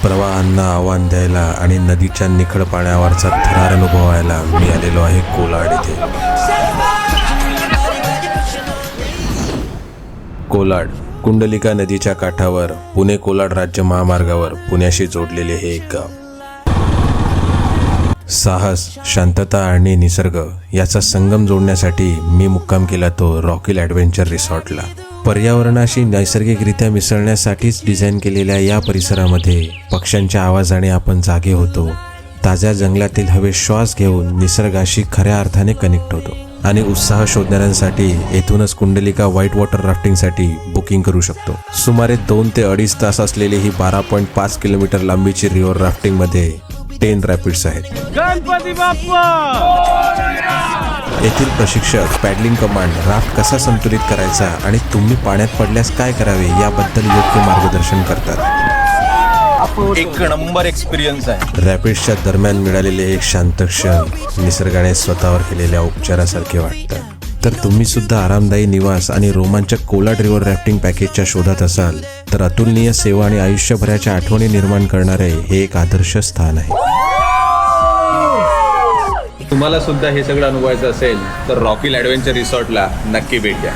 प्रवाहांना आव्हान द्यायला आणि नदीच्या निखळ पाण्यावरचा थरार अनुभवायला मी आलेलो आहे कोलाड येथे. कोलाड कुंडलिका नदीच्या काठावर पुणे कोलाड राज्य महामार्गावर पुण्याशी जोडलेले हे एक गाव. साहस, शांतता आणि निसर्ग याचा संगम जोडण्यासाठी मी मुक्काम केला तो रॉकिल ॲडव्हेंचर रिसॉर्टला. पर्यावरणाशी नैसर्गिकरित्या मिसळण्यासाठीच डिझाईन केलेल्या या परिसरामध्ये पक्ष्यांच्या आवाजाने आपण जागे होतो. ताज्या जंगलातील हवे श्वास घेऊन निसर्गाशी खऱ्या अर्थाने कनेक्ट होतो. आणि उत्साह शोधणाऱ्यांसाठी येथूनच कुंडलिका व्हाईट वॉटर राफ्टिंगसाठी बुकिंग करू शकतो. सुमारे 2 ते 2.5 तास असलेली ही 12.5 किलोमीटर लांबीची रिव्हर राफ्टिंगमध्ये 10 रॅपिड्स आहेत. गणपती बाप्पा. येथील प्रशिक्षक पॅडलिंग कमांड, राफ्ट कसा संतुलित करायचा आणि तुम्ही पाण्यात पडल्यास काय करावे याबद्दल योग्य मार्गदर्शन करतात. एक नंबर एक्सपिरियन्स आहे. रॅपिड्सच्या दरम्यान मिळालेले एक शांत क्षण निसर्गाने स्वतःवर केलेल्या उपचारासारखे वाटतात. तर तुम्ही सुद्धा आरामदायी निवास आणि रोमांचक कोलाड रिव्हर रॅफ्टिंग पॅकेजच्या शोधात असाल तर अतुलनीय सेवा आणि आयुष्यभराच्या आठवणी निर्माण करणारे हे एक आदर्श स्थान आहे. तुम्हाला सुद्धा हे सगळं अनुभवायचं असेल तर रॉकिल ॲडव्हेंचर रिसॉर्टला नक्की भेट द्या.